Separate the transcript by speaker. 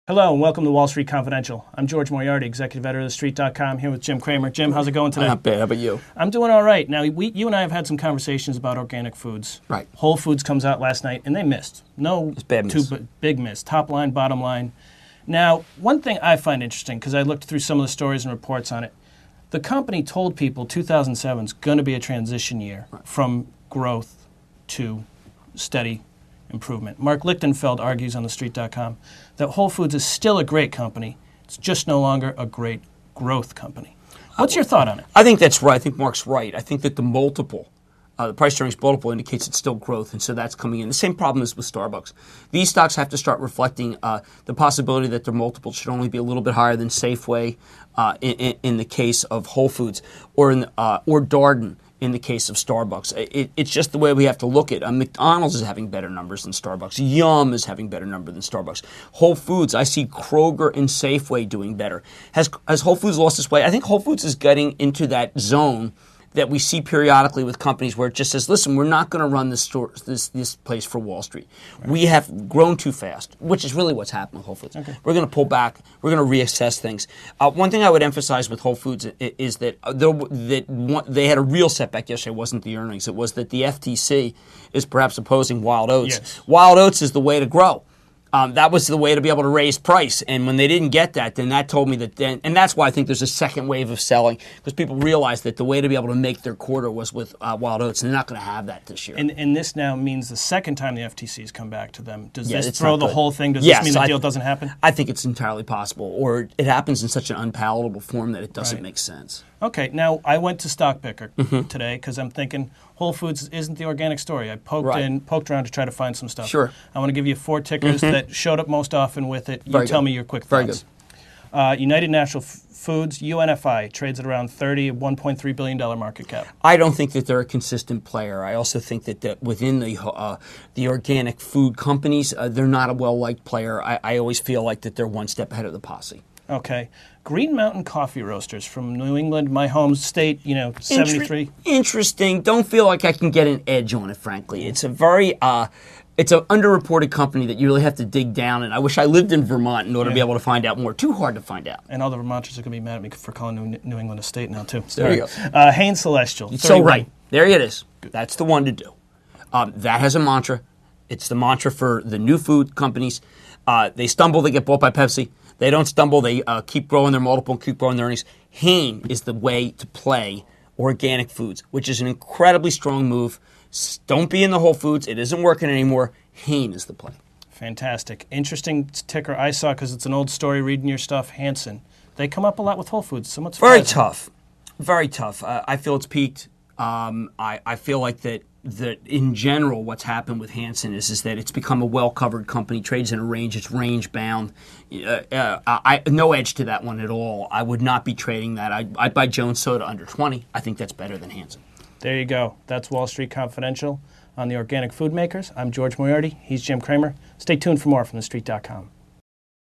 Speaker 1: Hello and welcome to Wall Street Confidential. I'm George Moriarty, executive editor of TheStreet.com, here with Jim Cramer. Jim, how's it going today?
Speaker 2: Not bad. How about you?
Speaker 1: I'm doing all right. Now, you and I have had some conversations about organic foods.
Speaker 2: Right.
Speaker 1: Whole Foods comes out last night, and they missed.
Speaker 2: It's bad miss.
Speaker 1: Big miss. Top line, bottom line. Now, one thing I find interesting, because I looked through some of the stories and reports on it, the company told people 2007 is going to be a transition year from growth to steady improvement. Mark Lichtenfeld argues on TheStreet.com that Whole Foods is still a great company. It's just no longer a great growth company. What's your thought on it?
Speaker 2: I think that's right. I think Mark's right. I think that the multiple, the price-earnings multiple indicates it's still growth, and so that's coming in. The same problem is with Starbucks. These stocks have to start reflecting the possibility that their multiple should only be a little bit higher than Safeway in the case of Whole Foods, or Darden in the case of Starbucks. It's just the way we have to look at it. McDonald's is having better numbers than Starbucks. Yum is having better numbers than Starbucks. Whole Foods, I see Kroger and Safeway doing better. Has Whole Foods lost its way? I think Whole Foods is getting into that zone that we see periodically with companies where it just says, listen, we're not going to run this place for Wall Street. Right. We have grown too fast, which is really what's happened with Whole Foods. Okay. We're going to pull back. We're going to reassess things. One thing I would emphasize with Whole Foods is that they had a real setback yesterday. It wasn't the earnings. It was that the FTC is perhaps opposing wild oats.
Speaker 1: Yes.
Speaker 2: Wild oats is the way to grow. That was the way to be able to raise price. And when they didn't get that, then that told me that then, and that's why I think there's a second wave of selling, because people realized that the way to be able to make their quarter was with wild oats, and they're not going to have that this year.
Speaker 1: And this now means the second time the FTC has come back to them. Does this
Speaker 2: it's
Speaker 1: throw the
Speaker 2: not good.
Speaker 1: whole thing? Does this mean the deal doesn't happen?
Speaker 2: I think it's entirely possible, or it happens in such an unpalatable form that it doesn't make sense.
Speaker 1: Okay, now I went to Stock Picker today because I'm thinking Whole Foods isn't the organic story. I poked around to try to find some stuff.
Speaker 2: Sure.
Speaker 1: I want to give you 4 tickers that showed up most often with it. You tell me your quick thoughts.
Speaker 2: Very good.
Speaker 1: United Natural Foods, UNFI, trades at around $1.3 billion market cap.
Speaker 2: I don't think that they're a consistent player. I also think that within the organic food companies, they're not a well-liked player. I always feel like that they're one step ahead of the posse.
Speaker 1: Okay. Green Mountain Coffee Roasters from New England, my home state, 73.
Speaker 2: Interesting. Don't feel like I can get an edge on it, frankly. It's a very, it's an underreported company that you really have to dig down, and I wish I lived in Vermont in order to be able to find out more. Too hard to find out.
Speaker 1: And all the Vermonters are going to be mad at me for calling New England a state now, too.
Speaker 2: There you go.
Speaker 1: Hain Celestial.
Speaker 2: It's so right. There it is. That's the one to do. That has a mantra. It's the mantra for the new food companies. They stumble, they get bought by Pepsi. They don't stumble. They keep growing their multiple and keep growing their earnings. Hain is the way to play organic foods, which is an incredibly strong move. Don't be in the Whole Foods. It isn't working anymore. Hain is the play.
Speaker 1: Fantastic. Interesting ticker I saw, because it's an old story reading your stuff, Hanson. They come up a lot with Whole Foods. Somewhat surprising.
Speaker 2: Very tough. Very tough. I feel it's peaked. I feel like that in general what's happened with Hanson is that it's become a well-covered company, trades in a range, it's range-bound. No edge to that one at all. I would not be trading that. I'd buy Jones Soda under 20. I think that's better than Hanson.
Speaker 1: There you go. That's Wall Street Confidential on the organic food makers. I'm George Moriarty. He's Jim Cramer. Stay tuned for more from TheStreet.com.